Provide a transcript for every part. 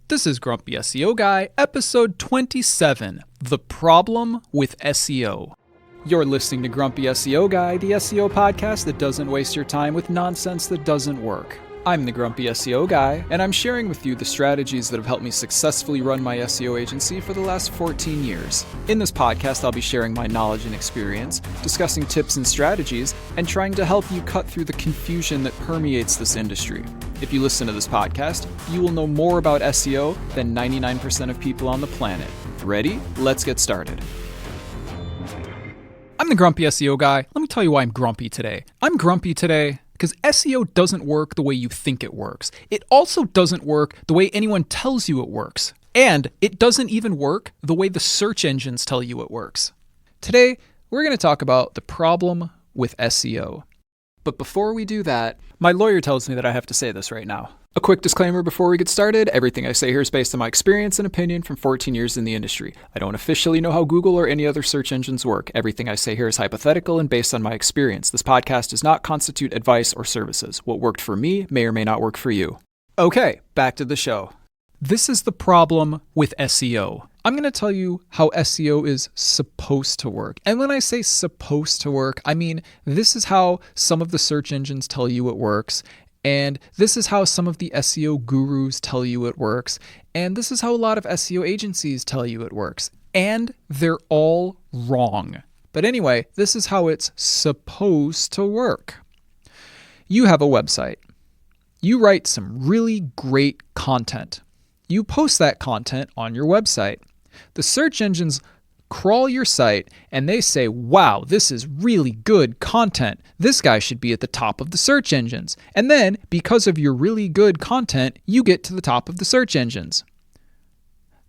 This is Grumpy SEO Guy, episode 27, The Problem with SEO. You're listening to Grumpy SEO Guy, the SEO podcast that doesn't waste your time with nonsense that doesn't work. I'm the Grumpy SEO Guy, and I'm sharing with you the strategies that have helped me successfully run my SEO agency for the last 14 years. In this podcast, I'll be sharing my knowledge and experience, discussing tips and strategies, and trying to help you cut through the confusion that permeates this industry. If you listen to this podcast, you will know more about SEO than 99% of people on the planet. Ready? Let's get started. I'm the Grumpy SEO Guy. Let me tell you why I'm grumpy today. I'm grumpy today because SEO doesn't work the way you think it works. It also doesn't work the way anyone tells you it works. And it doesn't even work the way the search engines tell you it works. Today, we're going to talk about the problem with SEO. But before we do that, my lawyer tells me that I have to say this right now. A quick disclaimer before we get started, everything I say here is based on my experience and opinion from 14 years in the industry. I don't officially know how Google or any other search engines work. Everything I say here is hypothetical and based on my experience. This podcast does not constitute advice or services. What worked for me may or may not work for you. Okay, back to the show. This is the problem with SEO. I'm going to tell you how SEO is supposed to work. And when I say supposed to work, I mean this is how some of the search engines tell you it works. And this is how some of the SEO gurus tell you it works. And this is how a lot of SEO agencies tell you it works. And they're all wrong. But anyway, this is how it's supposed to work. You have a website. You write some really great content. You post that content on your website. The search engines crawl your site and they say, wow, this is really good content. This guy should be at the top of the search engines. And then, because of your really good content, you get to the top of the search engines.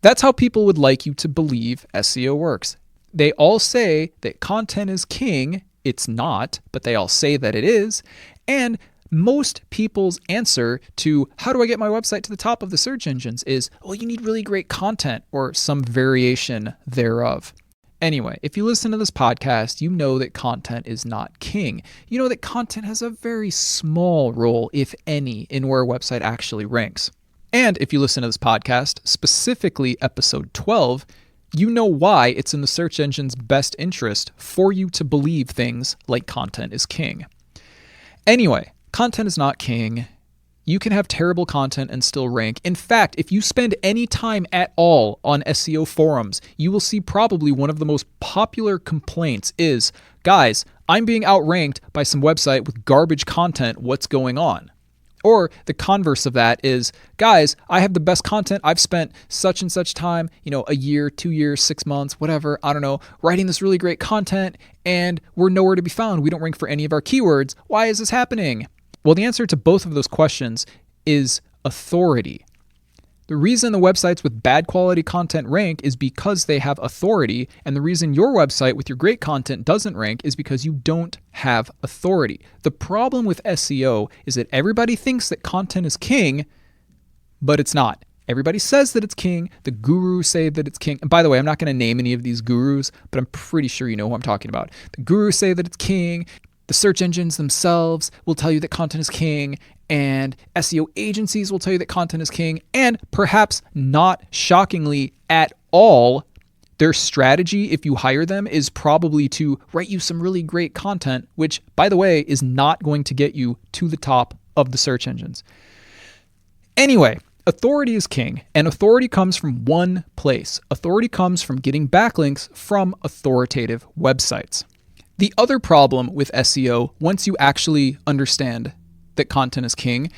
That's how people would like you to believe SEO works. They all say that content is king. It's not, but they all say that it is. And most people's answer to how do I get my website to the top of the search engines is, well, you need really great content or some variation thereof. Anyway, if you listen to this podcast, you know that content is not king. You know that content has a very small role, if any, in where a website actually ranks. And if you listen to this podcast, specifically episode 12, you know why it's in the search engine's best interest for you to believe things like content is king. Anyway, content is not king. You can have terrible content and still rank. In fact, if you spend any time at all on SEO forums, you will see probably one of the most popular complaints is, guys, I'm being outranked by some website with garbage content. What's going on? Or the converse of that is, guys, I have the best content. I've spent such and such time, a year, 2 years, 6 months, whatever, I don't know, writing this really great content and we're nowhere to be found. We don't rank for any of our keywords. Why is this happening? Well, the answer to both of those questions is authority. The reason the websites with bad quality content rank is because they have authority, and the reason your website with your great content doesn't rank is because you don't have authority. The problem with SEO is that everybody thinks that content is king, but it's not. Everybody says that it's king. The gurus say that it's king. And by the way, I'm not going to name any of these gurus, but I'm pretty sure you know who I'm talking about. The gurus say that it's king. The search engines themselves will tell you that content is king, and SEO agencies will tell you that content is king, and perhaps not shockingly at all, their strategy, if you hire them, is probably to write you some really great content, which, by the way, is not going to get you to the top of the search engines. Anyway, authority is king, and authority comes from one place. Authority comes from getting backlinks from authoritative websites. The other problem with SEO, once you actually understand that content is king,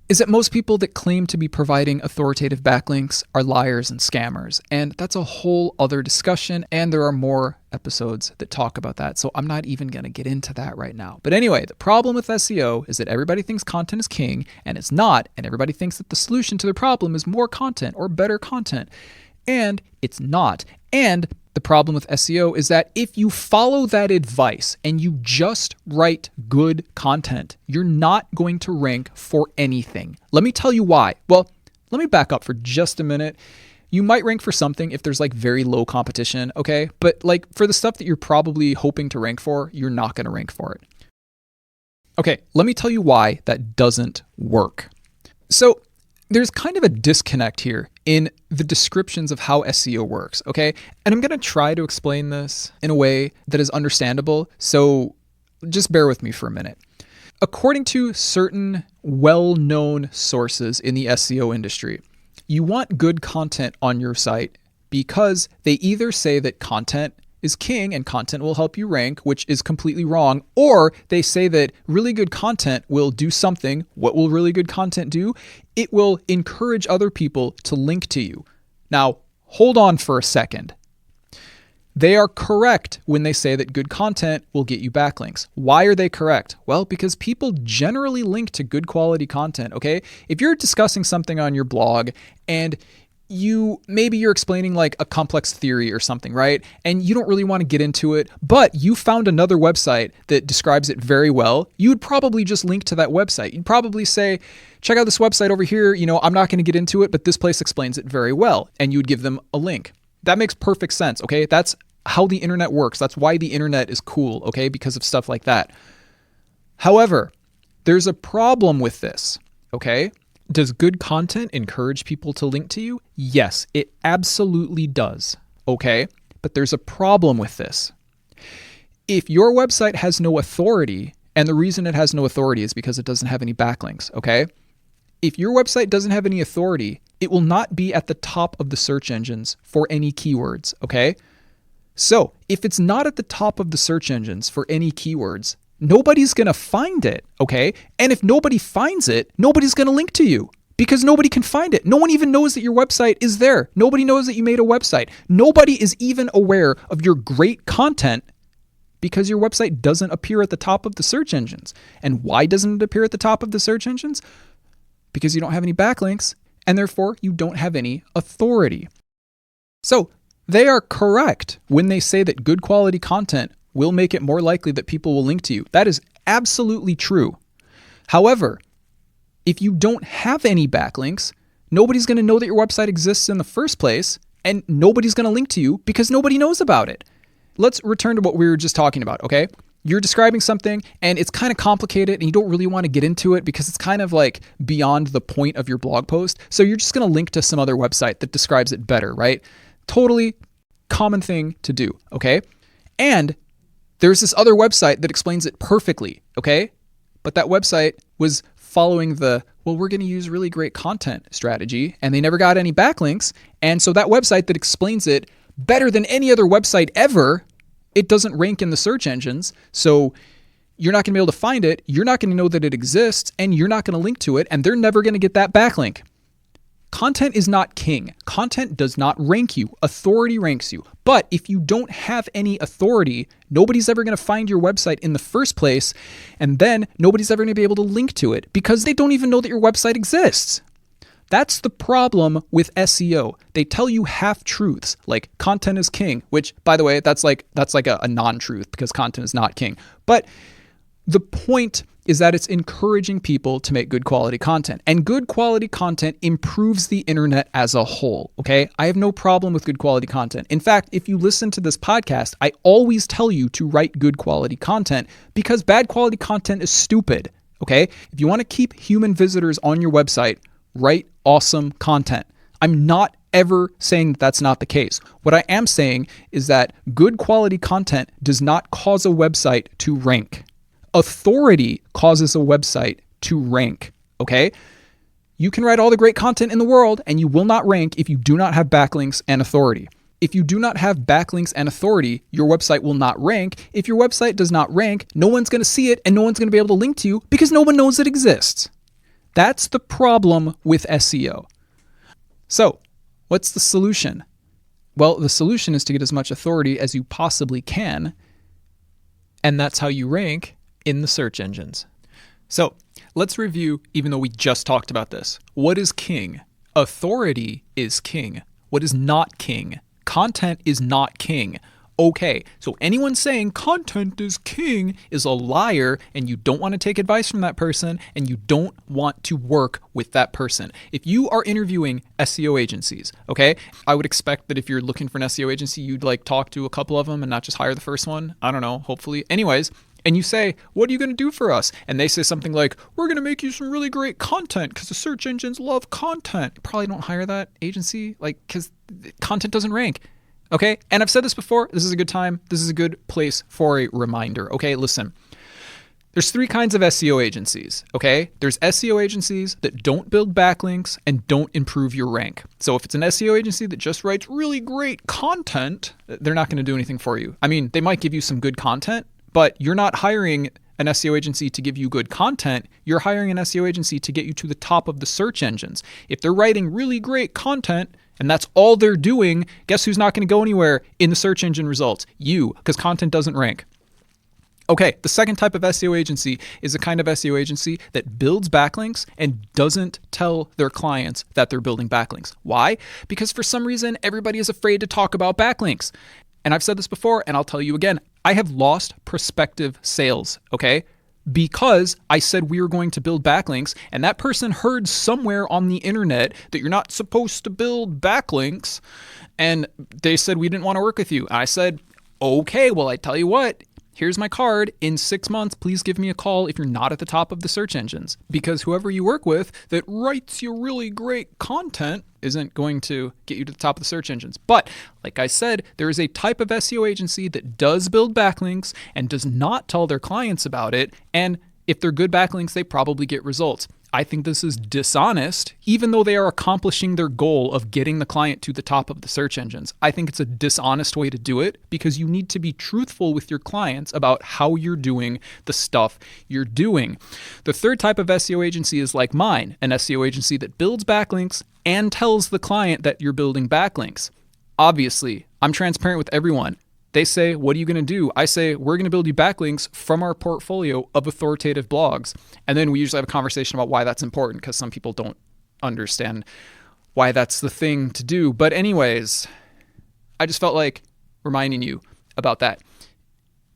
is that most people that claim to be providing authoritative backlinks are liars and scammers. And that's a whole other discussion, and there are more episodes that talk about that. So I'm not even going to get into that right now. But anyway, the problem with SEO is that everybody thinks content is king, and it's not. And everybody thinks that the solution to the problem is more content or better content. And it's not. And the problem with SEO is that if you follow that advice and you just write good content, you're not going to rank for anything. Let me tell you why. Well, let me back up for just a minute. You might rank for something if there's very low competition, okay? But for the stuff that you're probably hoping to rank for, you're not going to rank for it. Okay, let me tell you why that doesn't work. So there's kind of a disconnect here in the descriptions of how SEO works, okay? And I'm going to try to explain this in a way that is understandable, so just bear with me for a minute. According to certain well-known sources in the SEO industry, you want good content on your site because they either say that content is king and content will help you rank, which is completely wrong, or they say that really good content will do something. What will really good content do? It will encourage other people to link to you. Now, hold on for a second. They are correct when they say that good content will get you backlinks. Why are they correct? Well, because people generally link to good quality content, okay? If you're discussing something on your blog and maybe you're explaining like a complex theory or something, right? And you don't really want to get into it, but you found another website that describes it very well. You would probably just link to that website. You'd probably say, check out this website over here. I'm not going to get into it, but this place explains it very well. And you would give them a link. That makes perfect sense, okay? That's how the internet works. That's why the internet is cool, okay? Because of stuff like that. However, there's a problem with this, okay? Does good content encourage people to link to you? Yes, it absolutely does, okay? But there's a problem with this. If your website has no authority, and the reason it has no authority is because it doesn't have any backlinks, okay? If your website doesn't have any authority, it will not be at the top of the search engines for any keywords, okay? So if it's not at the top of the search engines for any keywords, nobody's going to find it, okay? And if nobody finds it, nobody's going to link to you because nobody can find it. No one even knows that your website is there. Nobody knows that you made a website. Nobody is even aware of your great content because your website doesn't appear at the top of the search engines. And why doesn't it appear at the top of the search engines? Because you don't have any backlinks and therefore you don't have any authority. So they are correct when they say that good quality content will make it more likely that people will link to you. That is absolutely true. However, if you don't have any backlinks, nobody's going to know that your website exists in the first place, and nobody's going to link to you because nobody knows about it. Let's return to what we were just talking about, okay? You're describing something and it's kind of complicated and you don't really want to get into it because it's kind of like beyond the point of your blog post. So you're just going to link to some other website that describes it better, right? Totally common thing to do, okay? And there's this other website that explains it perfectly, okay? But that website was following we're going to use really great content strategy, and they never got any backlinks. And so that website that explains it better than any other website ever, it doesn't rank in the search engines. So you're not going to be able to find it. You're not going to know that it exists, and you're not going to link to it, and they're never going to get that backlink. Content is not king. Content does not rank you. Authority ranks you. But if you don't have any authority, nobody's ever going to find your website in the first place, and then nobody's ever going to be able to link to it because they don't even know that your website exists. That's the problem with SEO. They tell you half-truths, like content is king, which, by the way, that's like a non-truth because content is not king. But the point is that it's encouraging people to make good quality content. And good quality content improves the internet as a whole, okay? I have no problem with good quality content. In fact, if you listen to this podcast, I always tell you to write good quality content because bad quality content is stupid, okay? If you want to keep human visitors on your website, write awesome content. I'm not ever saying that that's not the case. What I am saying is that good quality content does not cause a website to rank. Authority causes a website to rank, okay? You can write all the great content in the world and you will not rank if you do not have backlinks and authority. If you do not have backlinks and authority, your website will not rank. If your website does not rank, no one's going to see it and no one's going to be able to link to you because no one knows it exists. That's the problem with SEO. So, what's the solution? Well, the solution is to get as much authority as you possibly can, and that's how you rank in the search engines. So let's review, even though we just talked about this. What is king? Authority is king. What is not king? Content is not king. Okay, so anyone saying content is king is a liar, and you don't want to take advice from that person, and you don't want to work with that person. If you are interviewing SEO agencies, okay, I would expect that if you're looking for an SEO agency, you'd like talk to a couple of them and not just hire the first one. I don't know, hopefully. Anyways, and you say, what are you going to do for us? And they say something like, we're going to make you some really great content because the search engines love content. You probably don't hire that agency, because content doesn't rank. Okay. And I've said this before. This is a good time. This is a good place for a reminder. Okay. Listen, there's 3 kinds of SEO agencies. Okay. There's SEO agencies that don't build backlinks and don't improve your rank. So if it's an SEO agency that just writes really great content, they're not going to do anything for you. I mean, they might give you some good content, but you're not hiring an SEO agency to give you good content. You're hiring an SEO agency to get you to the top of the search engines. If they're writing really great content and that's all they're doing, guess who's not going to go anywhere in the search engine results? You, because content doesn't rank. Okay, the second type of SEO agency is a kind of SEO agency that builds backlinks and doesn't tell their clients that they're building backlinks. Why? Because for some reason, everybody is afraid to talk about backlinks. And I've said this before, and I'll tell you again, I have lost prospective sales, okay? Because I said we were going to build backlinks, and that person heard somewhere on the internet that you're not supposed to build backlinks, and they said we didn't want to work with you. And I said, okay, well, I tell you what, here's my card. In 6 months, please give me a call if you're not at the top of the search engines. Because whoever you work with that writes you really great content isn't going to get you to the top of the search engines. But like I said, there is a type of SEO agency that does build backlinks and does not tell their clients about it. And if they're good backlinks, they probably get results. I think this is dishonest, even though they are accomplishing their goal of getting the client to the top of the search engines. I think it's a dishonest way to do it because you need to be truthful with your clients about how you're doing the stuff you're doing. The third type of SEO agency is like mine, an SEO agency that builds backlinks and tells the client that you're building backlinks. Obviously, I'm transparent with everyone. They say, what are you going to do? I say, we're going to build you backlinks from our portfolio of authoritative blogs. And then we usually have a conversation about why that's important because some people don't understand why that's the thing to do. But anyways, I just felt like reminding you about that.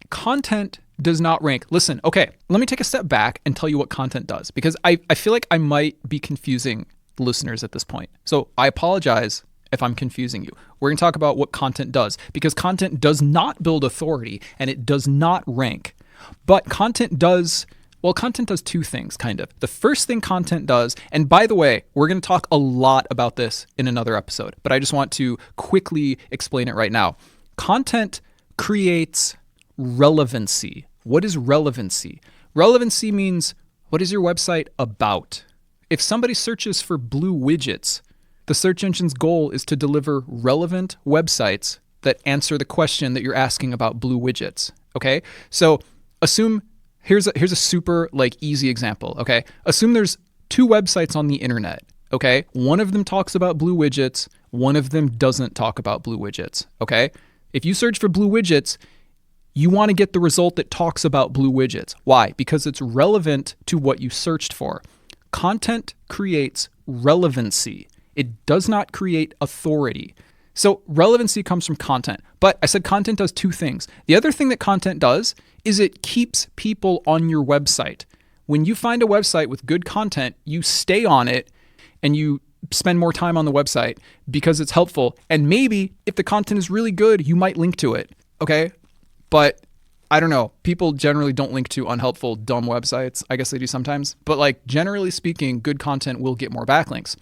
Content does not rank. Listen, okay, let me take a step back and tell you what content does because I feel like I might be confusing listeners at this point. So I apologize if I'm confusing you. We're going to talk about what content does because content does not build authority and it does not rank. But content does 2 things, kind of. The first thing content does, and by the way, we're going to talk a lot about this in another episode, but I just want to quickly explain it right now. Content creates relevancy. What is relevancy? Relevancy means, what is your website about? If somebody searches for blue widgets, the search engine's goal is to deliver relevant websites that answer the question that you're asking about blue widgets. Okay? So assume, here's a super easy example. Okay? Assume there's 2 websites on the internet. Okay? One of them talks about blue widgets. One of them doesn't talk about blue widgets. Okay? If you search for blue widgets, you want to get the result that talks about blue widgets. Why? Because it's relevant to what you searched for. Content creates relevancy. It does not create authority. So relevancy comes from content. But I said content does 2 things. The other thing that content does is it keeps people on your website. When you find a website with good content, you stay on it and you spend more time on the website because it's helpful. And maybe if the content is really good, you might link to it. Okay? But I don't know. People generally don't link to unhelpful, dumb websites. I guess they do sometimes. But generally speaking, good content will get more backlinks.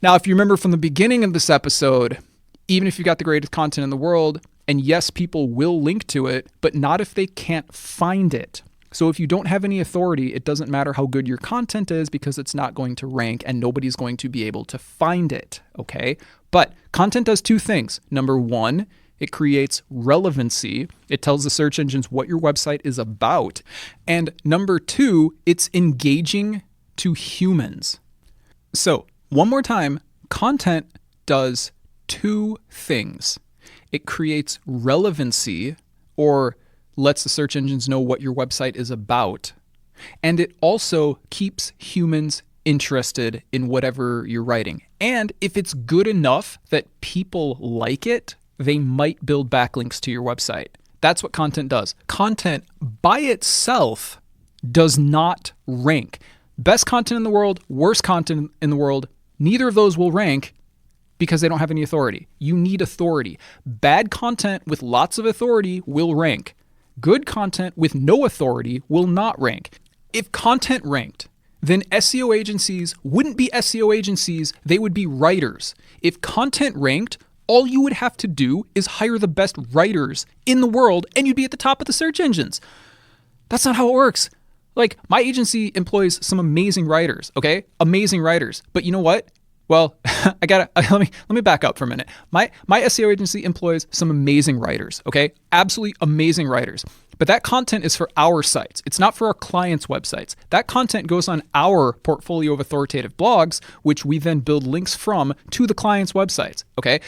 Now, if you remember from the beginning of this episode, even if you got the greatest content in the world, and yes, people will link to it, but not if they can't find it. So if you don't have any authority, it doesn't matter how good your content is because it's not going to rank and nobody's going to be able to find it, okay? But content does 2 things. Number 1, it creates relevancy. It tells the search engines what your website is about. And number 2, it's engaging to humans. So one more time, content does 2 things. It creates relevancy, or lets the search engines know what your website is about. And it also keeps humans interested in whatever you're writing. And if it's good enough that people like it, they might build backlinks to your website. That's what content does. Content by itself does not rank. Best content in the world, worst content in the world, neither of those will rank because they don't have any authority. You need authority. Bad content with lots of authority will rank. Good content with no authority will not rank. If content ranked, then SEO agencies wouldn't be SEO agencies, they would be writers. If content ranked, all you would have to do is hire the best writers in the world and you'd be at the top of the search engines. That's not how it works. Like, my agency employs some amazing writers, okay? Amazing writers. But you know what? Well, let me back up for a minute. My SEO agency employs some amazing writers, okay? Absolutely amazing writers. But that content is for our sites. It's not for our clients' websites. That content goes on our portfolio of authoritative blogs, which we then build links from to the clients' websites, okay?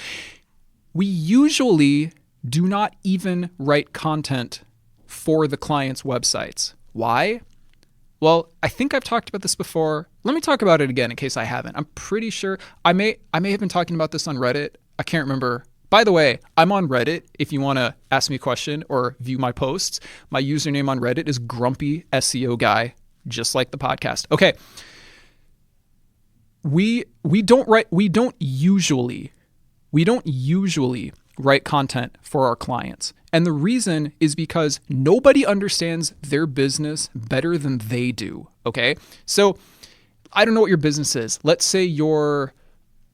We usually do not even write content for the clients' websites. Why? Well, I think I've talked about this before. Let me talk about it again in case I haven't. I'm pretty sure I may have been talking about this on Reddit. I can't remember. By the way, I'm on Reddit if you want to ask me a question or view my posts. My username on Reddit is Grumpy SEO Guy, just like the podcast. Okay. We don't usually write content for our clients. And the reason is because nobody understands their business better than they do, okay? So I don't know what your business is. Let's say you're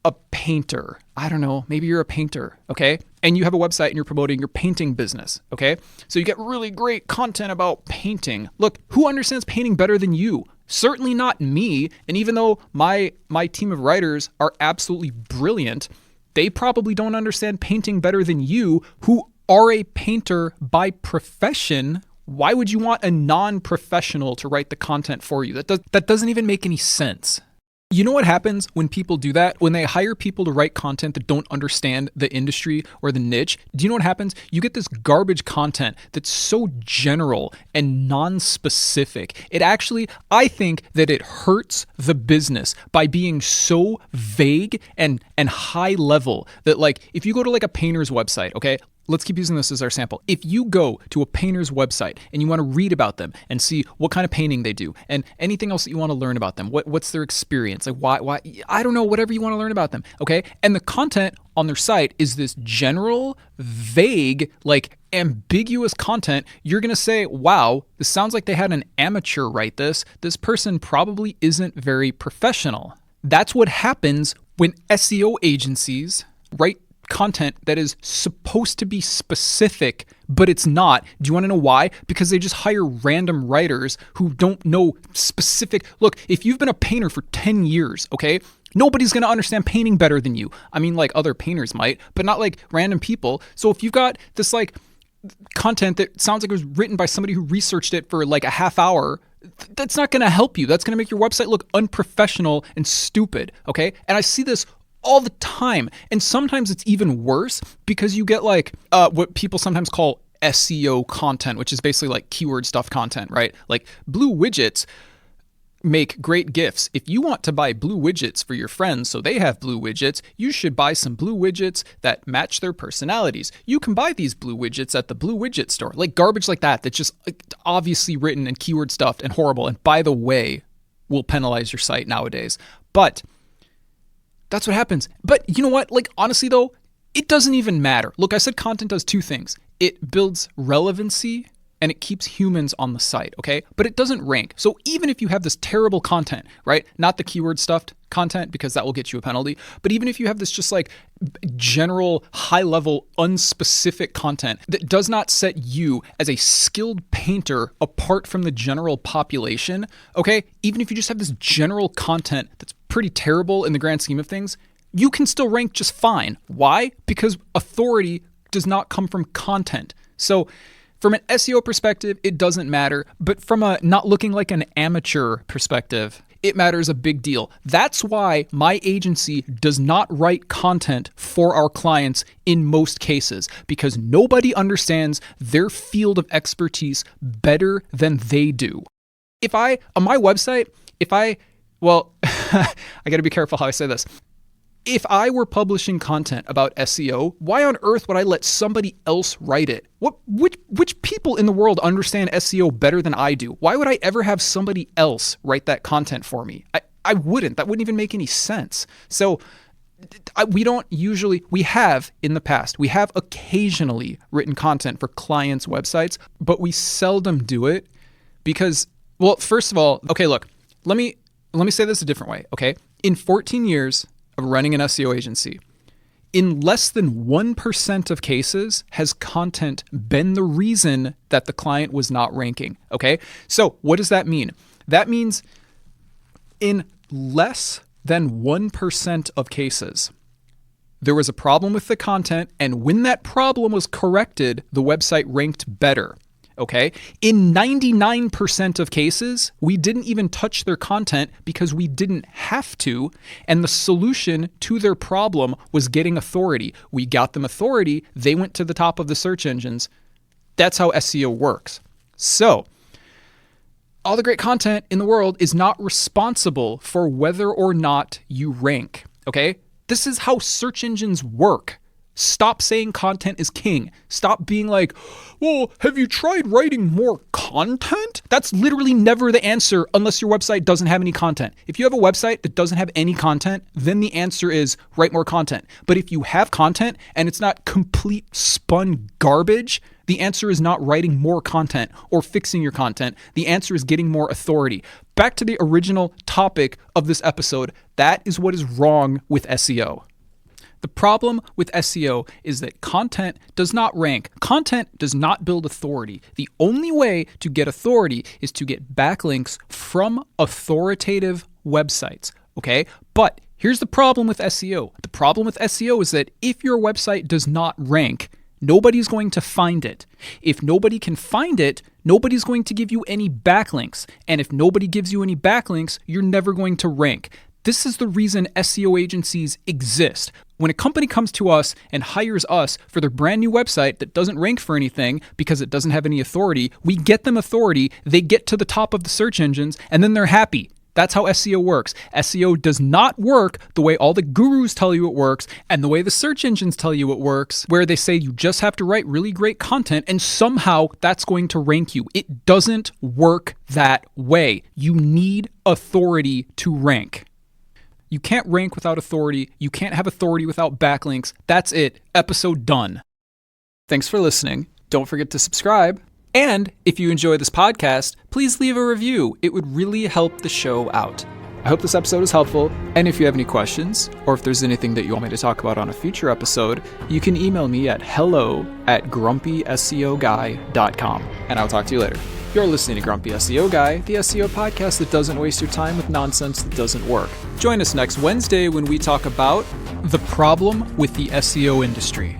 a painter. I don't know, maybe you're a painter, okay? And you have a website and you're promoting your painting business, okay? So you get really great content about painting. Look, who understands painting better than you? Certainly not me. And even though my team of writers are absolutely brilliant, they probably don't understand painting better than you, who are a painter by profession. Why would you want a non-professional to write the content for you? That doesn't even make any sense. You know what happens when people do that? When they hire people to write content that don't understand the industry or the niche, do you know what happens? You get this garbage content that's so general and non-specific. It actually, I think that it hurts the business by being so vague and high level that, like, if you go to like a painter's website, okay? Let's keep using this as our sample. If you go to a painter's website and you want to read about them and see what kind of painting they do and anything else that you want to learn about them, what's their experience, like why, I don't know, whatever you want to learn about them, okay? And the content on their site is this general, vague, like ambiguous content, you're going to say, wow, this sounds like they had an amateur write this. This person probably isn't very professional. That's what happens when SEO agencies write content that is supposed to be specific, but it's not. Do you want to know why? Because they just hire random writers who don't know specific. Look, if you've been a painter for 10 years, okay, nobody's going to understand painting better than you. I mean, like, other painters might, but not like random people. So if you've got this like content that sounds like it was written by somebody who researched it for like a half hour, that's not going to help you. That's going to make your website look unprofessional and stupid, okay? And I see this all the time. And sometimes it's even worse because you get like what people sometimes call SEO content, which is basically like keyword stuff content, right? Like blue widgets make great gifts. If you want to buy blue widgets for your friends so they have blue widgets, you should buy some blue widgets that match their personalities. You can buy these blue widgets at the blue widget store. Like garbage like that, that's just obviously written and keyword stuffed and horrible. And by the way, will penalize your site nowadays. But that's what happens. But you know what? Like, honestly though, it doesn't even matter. Look, I said content does two things. It builds relevancy and it keeps humans on the site, okay? But it doesn't rank. So even if you have this terrible content, right? Not the keyword stuffed content, because that will get you a penalty. But even if you have this just like general, high level, unspecific content that does not set you as a skilled painter apart from the general population, okay? Even if you just have this general content that's pretty terrible in the grand scheme of things, you can still rank just fine. Why? Because authority does not come from content. So from an SEO perspective, it doesn't matter. But from a not looking like an amateur perspective, it matters a big deal. That's why my agency does not write content for our clients in most cases, because nobody understands their field of expertise better than they do. On my website, well, I got to be careful how I say this. If I were publishing content about SEO, why on earth would I let somebody else write it? Which people in the world understand SEO better than I do? Why would I ever have somebody else write that content for me? I wouldn't. That wouldn't even make any sense. So We have in the past, we have occasionally written content for clients' websites, but we seldom do it because, well, first of all, okay, look, let me say this a different way, okay? In 14 years of running an SEO agency, in less than 1% of cases has content been the reason that the client was not ranking, okay? So what does that mean? That means in less than 1% of cases, there was a problem with the content, and when that problem was corrected, the website ranked better. Okay? In 99% of cases, we didn't even touch their content because we didn't have to, and the solution to their problem was getting authority. We got them authority, they went to the top of the search engines. That's how SEO works. So, all the great content in the world is not responsible for whether or not you rank. Okay? This is how search engines work. Stop saying content is king. Stop being like, well, have you tried writing more content? That's literally never the answer unless your website doesn't have any content. If you have a website that doesn't have any content, then the answer is write more content. But if you have content and it's not complete spun garbage, the answer is not writing more content or fixing your content. The answer is getting more authority. Back to the original topic of this episode, that is what is wrong with SEO. The problem with SEO is that content does not rank. Content does not build authority. The only way to get authority is to get backlinks from authoritative websites, okay? But here's the problem with SEO. The problem with SEO is that if your website does not rank, nobody's going to find it. If nobody can find it, nobody's going to give you any backlinks. And if nobody gives you any backlinks, you're never going to rank. This is the reason SEO agencies exist. When a company comes to us and hires us for their brand new website that doesn't rank for anything because it doesn't have any authority, we get them authority, they get to the top of the search engines, and then they're happy. That's how SEO works. SEO does not work the way all the gurus tell you it works and the way the search engines tell you it works, where they say you just have to write really great content and somehow that's going to rank you. It doesn't work that way. You need authority to rank. You can't rank without authority. You can't have authority without backlinks. That's it. Episode done. Thanks for listening. Don't forget to subscribe. And if you enjoy this podcast, please leave a review. It would really help the show out. I hope this episode is helpful. And if you have any questions, or if there's anything that you want me to talk about on a future episode, you can email me at hello@grumpyseoguy.com. And I'll talk to you later. You're listening to Grumpy SEO Guy, the SEO podcast that doesn't waste your time with nonsense that doesn't work. Join us next Wednesday when we talk about the problem with the SEO industry.